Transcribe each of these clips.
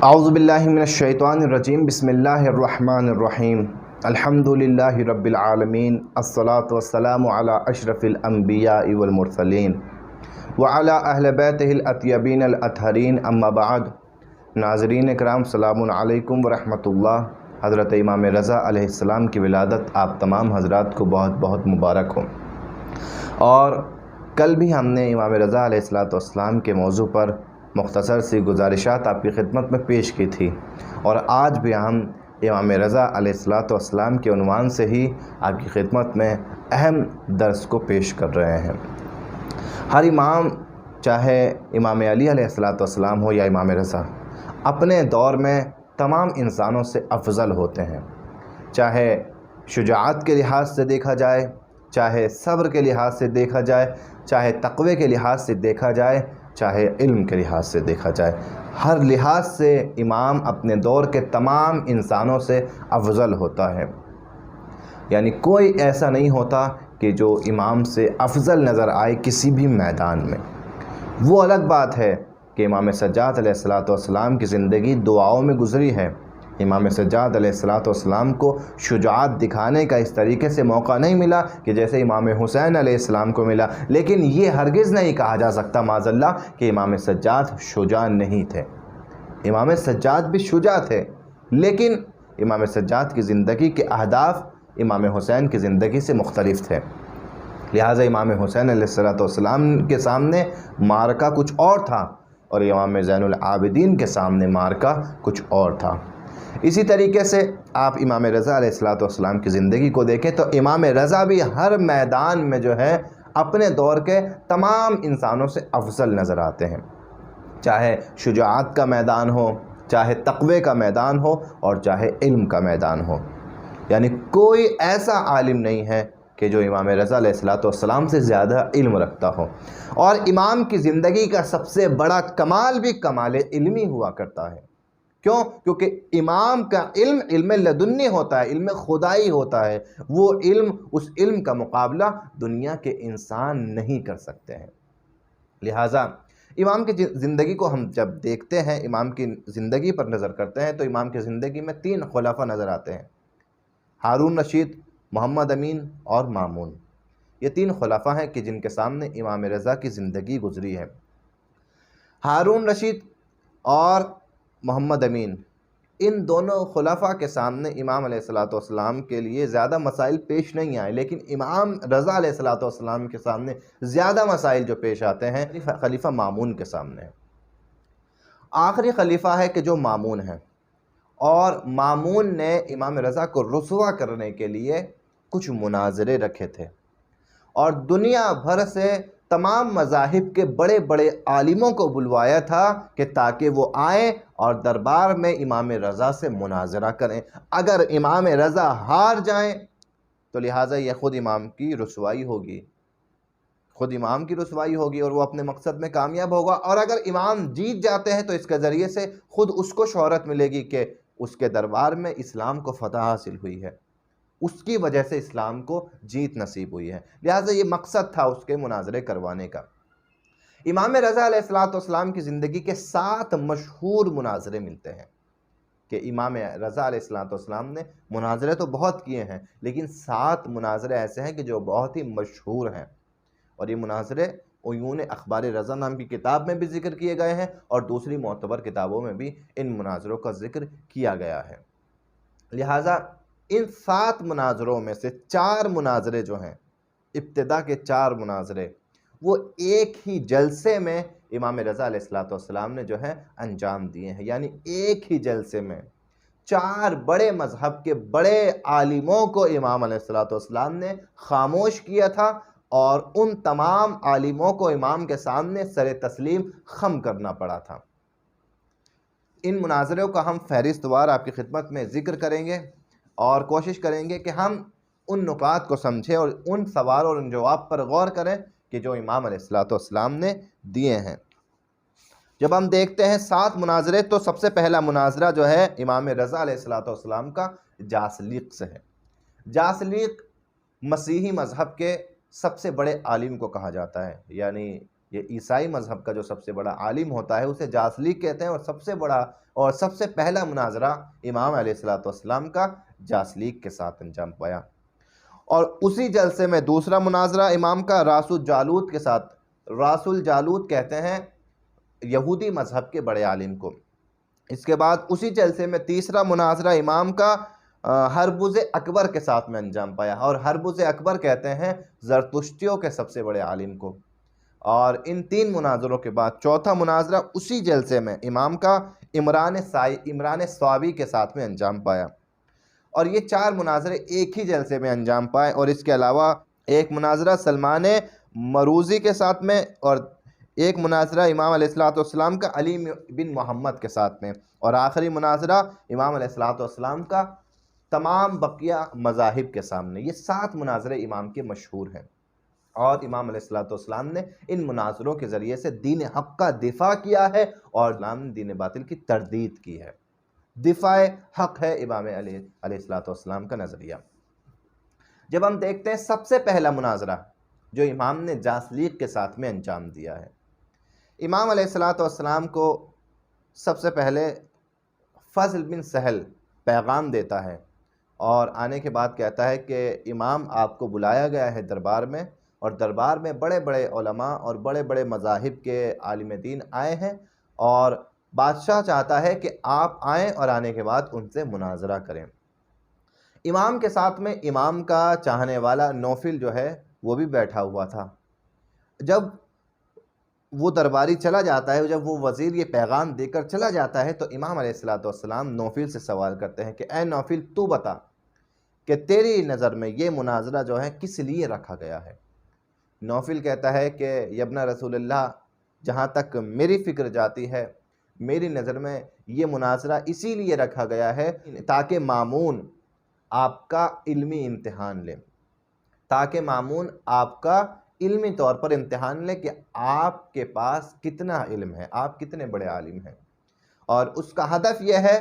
औज़ुबिल्लाहि मिनश्शैतानिर्रजीम बिस्मिल्लाहिर्रहमानिर्रहीम अल्हम्दुलिल्लाहि रब्बिल आलमीन अस्सलातु वस्सलामु अला अशरफिल अंबियाइ वल मुरसलीन व अला अहले बैतिहिल अत्यबीन अल अतहरीन अम्मा बाद। नाज़रीन इकराम सलामुन अलैकुम व रहमतुल्लाह। हज़रत इमाम रज़ा अलैहिस्सलाम की विलादत आप तमाम हज़रात को बहुत बहुत मुबारक हो। और कल भी हमने इमाम रज़ा अलैहिस्सलाम के मौजू पर मुख्तसर सी गुजारिशात आपकी खिदमत में पेश की थी, और आज भी हम इमाम रज़ा अलैहिस्सलाम के उन्वान से ही आपकी खिदमत में अहम दर्स को पेश कर रहे हैं। हर इमाम, चाहे इमाम अली अलैहिस्सलाम हो या इमाम रज़ा, अपने दौर में तमाम इंसानों से अफजल होते हैं। चाहे शुजाअत के लिहाज से देखा जाए, चाहे सब्र के लिहाज से देखा जाए, चाहे तक़वे के लिहाज से देखा जाए, चाहे इल्म के लिहाज से देखा जाए, हर लिहाज से इमाम अपने दौर के तमाम इंसानों से अफजल होता है। यानी कोई ऐसा नहीं होता कि जो इमाम से अफजल नज़र आए किसी भी मैदान में। वो अलग बात है कि इमाम सज्जाद अलैहिस्सलाम की ज़िंदगी दुआओं में गुज़री है। इमाम सज्जाद अलैहिस्सलाम को शुजाअत दिखाने का इस तरीके से मौका नहीं मिला कि जैसे इमाम हुसैन अलैहिस्सलाम को मिला, लेकिन ये हरगिज़ नहीं कहा जा सकता माज़अल्लाह कि इमाम सज्जाद शुजा नहीं थे। इमाम सज्जाद भी शुजा थे, लेकिन इमाम सज्जाद की ज़िंदगी के अहदाफ इमाम हुसैन की ज़िंदगी से मुख्तलिफ थे। लिहाजा इमाम हुसैन अलैहिस्सलाम के सामने मार्का कुछ और था और इमाम ज़ैनुल आबिदीन के सामने मार्का कुछ और था। इसी तरीके से आप इमाम रज़ा अलैहिस्सलाम की ज़िंदगी को देखें तो इमाम रज़ा भी हर मैदान में जो है अपने दौर के तमाम इंसानों से अफजल नज़र आते हैं। चाहे शुजाअत का मैदान हो, चाहे तक़वे का मैदान हो, और चाहे इल्म का मैदान हो। यानी कोई ऐसा आलिम नहीं है कि जो इमाम रज़ा अलैहिस्सलाम से ज़्यादा इल्म रखता हो। और इमाम की ज़िंदगी का सबसे बड़ा कमाल भी कमाल इल्मी हुआ करता है। क्यों? क्योंकि इमाम का इल्म लदुन्नी होता है, इल्म खुदाई होता है। वो इल्म, उस इल्म का मुकाबला दुनिया के इंसान नहीं कर सकते हैं। लिहाजा इमाम की ज़िंदगी को हम जब देखते हैं, इमाम की ज़िंदगी पर नज़र करते हैं, तो इमाम की ज़िंदगी में तीन खुलाफा नज़र आते हैं: हारून रशीद, मोहम्मद अमीन और मामून। ये तीन खुलाफा हैं कि जिनके सामने इमाम रज़ा की ज़िंदगी गुजरी है। हारून रशीद और मोहम्मद अमीन, इन दोनों खुलाफा के सामने इमाम अलैहिस्सलाम के लिए ज़्यादा मसाइल पेश नहीं आए, लेकिन इमाम रज़ा अलैहिस्सलाम के सामने ज़्यादा मसाइल जो पेश आते हैं खलीफा मामून के सामने। आखिरी खलीफा है कि जो मामून है, और मामून ने इमाम रज़ा को रुसवा करने के लिए कुछ मुनाजरे रखे थे, और दुनिया भर से तमाम मज़ाहिब के बड़े बड़े आलिमों को बुलवाया था कि ताकि वो आएँ और दरबार में इमाम रज़ा से मुनाजरा करें। अगर इमाम रज़ा हार जाएं तो लिहाजा यह ख़ुद इमाम की रुसवाई होगी, ख़ुद इमाम की रुसवाई होगी और वो अपने मकसद में कामयाब होगा। और अगर इमाम जीत जाते हैं तो इसके ज़रिए से ख़ुद उसको शोहरत मिलेगी कि उसके दरबार में इस्लाम को फ़तह हासिल हुई है, उसकी वजह से इस्लाम को जीत नसीब हुई है। लिहाजा ये मकसद था उसके मुनाजरे करवाने का। इमाम रज़ा अलैहिस्सलाम की ज़िंदगी के 7 मशहूर मुनाजरे मिलते हैं कि इमाम रज़ा अलैहिस्सलाम ने मुनाजरे तो बहुत किए हैं, लेकिन 7 मुनाजरे ऐसे हैं कि जो बहुत ही मशहूर हैं। और ये मुनाजरे उयून अखबार रज़ा नाम की किताब में भी ज़िक्र किए गए हैं, और दूसरी मोतबर किताबों में भी इन मुनाजरों का ज़िक्र किया गया है। लिहाजा इन 7 मुनाजरों में से 4 मुनाजरे जो हैं, इब्तिदा के 4 मुनाजरे, वो एक ही जलसे में इमाम रज़ा अलैहिस्सलाम ने जो है अंजाम दिए हैं। यानी एक ही जलसे में 4 बड़े मज़हब के बड़े आलिमों को इमाम अलैहिस्सलाम ने खामोश किया था, और उन तमाम आलिमों को इमाम के सामने सरे तस्लीम खम करना पड़ा था। इन मुनाजरों का हम फहरिस्तवार आपकी खिदमत में ज़िक्र करेंगे और कोशिश करेंगे कि हम उन नुकात को समझें और उन सवाल और उन जवाब पर गौर करें कि जो इमाम अलैहिस्सलाम ने दिए हैं। जब हम देखते हैं 7 मुनाजरे, तो सबसे पहला मुनाजरा जो है इमाम रज़ा अलैहिस्सलाम का जासलीक से है। जासलीक मसीही मज़हब के सबसे बड़े आलिम को कहा जाता है। यानी ये ईसाई मज़हब का जो सबसे बड़ा आलिम होता है उसे जासलीक कहते हैं, और सबसे बड़ा और सबसे पहला मुनाजरा इमाम अलैहिस्सलाम का जासलीक के साथ अंजाम पाया। और उसी जलसे में दूसरा मुनाजरा इमाम का रासुल जालूत के साथ। रासुल जालूत कहते हैं यहूदी मज़हब के बड़े आलिम को। इसके बाद उसी जलसे में तीसरा मुनाजरा इमाम का हरबुज़ अकबर के साथ में अंजाम पाया, और हरबुज़ अकबर कहते हैं ज़रतुश्तियों के सबसे बड़े आलिम को। और इन तीन मुनाजरों के बाद चौथा मुनाजरा उसी जलसे में इमाम का इमरान स्वाबी के साथ में अंजाम पाया। और ये चार मुनाजरे एक ही जलसे में अंजाम पाए। और इसके अलावा एक मुनाजरा सलमान मरूज़ी के साथ में, और एक मुनाजरा इमाम अलैहिस्सलाम का अली बिन मोहम्मद के साथ में, और आखिरी मुनाजरा इमाम अलैहिस्सलाम का तमाम बकिया मज़ाहिब के सामने। ये 7 मुनाजरे इमाम के मशहूर हैं, और इमाम अलैहिस्सलाम ने इन मुनाजरों के ज़रिए से दीन हक़ का दिफ़ा किया है, और इस्लाम ने दीन बातिल की तरदीद की है। दिफ़ाए हक़ है इमाम अलैहिस्सलाम का नज़रिया। जब हम देखते हैं सबसे पहला मुनाजरा जो इमाम ने जासलीक के साथ में अंजाम दिया है, इमाम अलैहिस्सलाम को सबसे पहले फ़ज़ल बिन सहल पैगाम देता है, और आने के बाद कहता है कि इमाम आपको बुलाया गया है दरबार में, और दरबार में बड़े बड़े उलमा और बड़े बड़े मज़ाहिब के आलिम दीन आए हैं, और बादशाह चाहता है कि आप आएँ और आने के बाद उनसे मुनाजरा करें। इमाम के साथ में इमाम का चाहने वाला नौफिल जो है वो भी बैठा हुआ था। जब वो दरबारी चला जाता है, जब वो वज़ीर ये पैगाम देकर चला जाता है, तो इमाम अलैहिस्सलाम नौफिल से सवाल करते हैं कि ए नौफिल, तू बता कि तेरी नज़र में ये मुनाजरा जो है किस लिए रखा गया है। नौफिल कहता है कि यब्ना रसूलल्लाह, जहाँ तक मेरी फ़िक्र जाती है, मेरी नज़र में ये मुनाजरा इसीलिए रखा गया है ताकि मामून आपका इल्मी इम्तिहान ले, ताकि मामून आपका इल्मी तौर पर इम्तिहान ले कि आपके पास कितना इल्म है, आप कितने बड़े आलिम हैं। और उसका हदफ यह है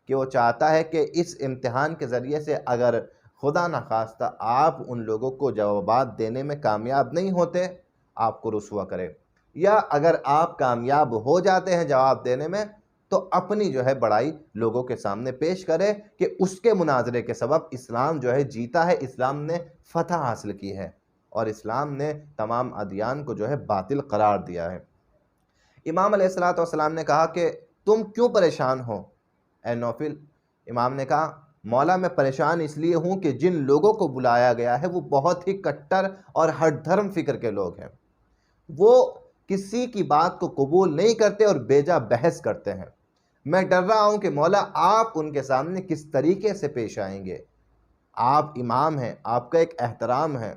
कि वो चाहता है कि इस इम्तिहान के ज़रिए से अगर खुदा न खास्ता आप उन लोगों को जवाबात देने में कामयाब नहीं होते, आपको रुसवा करे, या अगर आप कामयाब हो जाते हैं जवाब देने में, तो अपनी जो है बड़ाई लोगों के सामने पेश करे कि उसके मुनाजरे के सबब इस्लाम जो है जीता है, इस्लाम ने फतह हासिल की है, और इस्लाम ने तमाम अदियान को जो है बातिल करार दिया है। इमाम अलैहिस्सलाम ने कहा कि तुम क्यों परेशान हो ए नौफिल? इमाम ने कहा, मौला मैं परेशान इसलिए हूँ कि जिन लोगों को बुलाया गया है वो बहुत ही कट्टर और हट धर्म फिक्र के लोग हैं। वो किसी की बात को कबूल नहीं करते और बेजा बहस करते हैं। मैं डर रहा हूँ कि मौला आप उनके सामने किस तरीके से पेश आएंगे। आप इमाम हैं, आपका एक एहतराम है,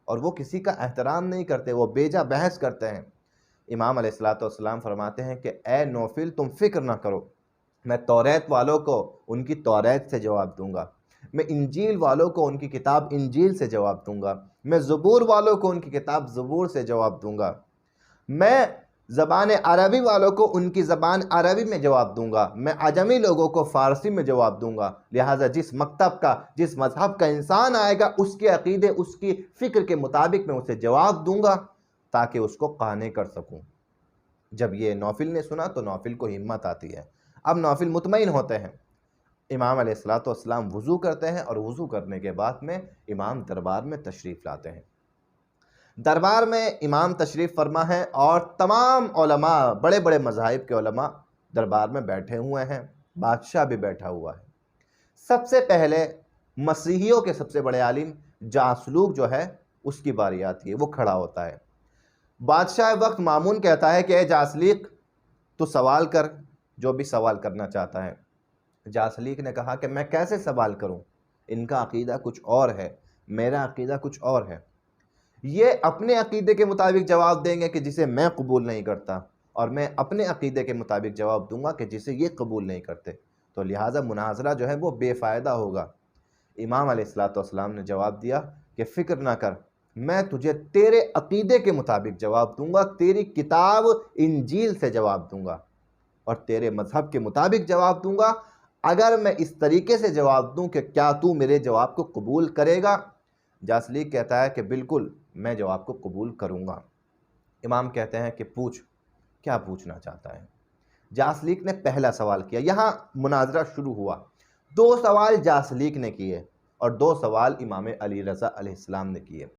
और वो किसी का एहतराम नहीं करते, वो बेजा बहस करते हैं। इमाम अलैहिस्सलाम फरमाते हैं कि ए नौफिल, तुम फ़िक्र ना करो, मैं तौरात वालों को उनकी तौरात से जवाब दूंगा, मैं इंजील वालों को उनकी किताब इंजील से जवाब दूंगा, मैं ज़बूर वालों को उनकी किताब ज़बूर से जवाब दूंगा, मैं ज़बान अरबी वालों को उनकी ज़बान अरबी में जवाब दूंगा, मैं अजमी लोगों को फ़ारसी में जवाब दूंगा। लिहाजा जिस मकतब का, जिस मज़हब का इंसान आएगा, उसके अक़ीदे, उसकी फ़िक्र के मुताबिक मैं उसे जवाब दूंगा ताकि उसको काने कर सकूं। जब ये नौफिल ने सुना तो नौफिल को हिम्मत आती है। अब नौफिल मुतमईन होते हैं। इमाम अलैहिस्सलाम वज़ू करते हैं, और वज़ू करने के बाद में इमाम दरबार में तशरीफ़ लाते हैं। दरबार में इमाम तशरीफ़ फरमा है, और तमाम उलमा, बड़े बड़े मज़ाहिब के उलमा दरबार में बैठे हुए हैं, बादशाह भी बैठा हुआ है। सबसे पहले मसीहियों के सबसे बड़े आलिम जासलूक जो है उसकी बारी आती है, वो खड़ा होता है। बादशाह वक्त मामून कहता है कि ए जासलीक, तो सवाल कर, जो भी सवाल करना चाहता है। जासलीक ने कहा कि मैं कैसे सवाल करूं, इनका अक़ीदा कुछ और है, मेरा अक़ीदा कुछ और है। ये अपने अक़ीदे के मुताबिक जवाब देंगे कि जिसे मैं कबूल नहीं करता, और मैं अपने अक़ीदे के मुताबिक जवाब दूंगा कि जिसे ये कबूल नहीं करते, तो लिहाजा मुनाजरा जो है वो बेफ़ायदा होगा। इमाम अलैहिस्सलाम ने जवाब दिया कि फ़िक्र ना कर, मैं तुझे तेरे अक़ीदे के मुताबिक जवाब दूंगा, तेरी किताब इंजील से जवाब दूंगा, और तेरे मज़हब के मुताबिक जवाब दूंगा। अगर मैं इस तरीके से जवाब दूं कि क्या तू मेरे जवाब को कबूल करेगा? जासलीक कहता है कि बिल्कुल, मैं जवाब को कबूल करूंगा। इमाम कहते हैं कि पूछ, क्या पूछना चाहता है। जासलीक ने पहला सवाल किया। यहाँ मुनाजरा शुरू हुआ। 2 सवाल जासलीक ने किए और 2 सवाल इमाम अली रज़ा अलैहिस्सलाम ने किए।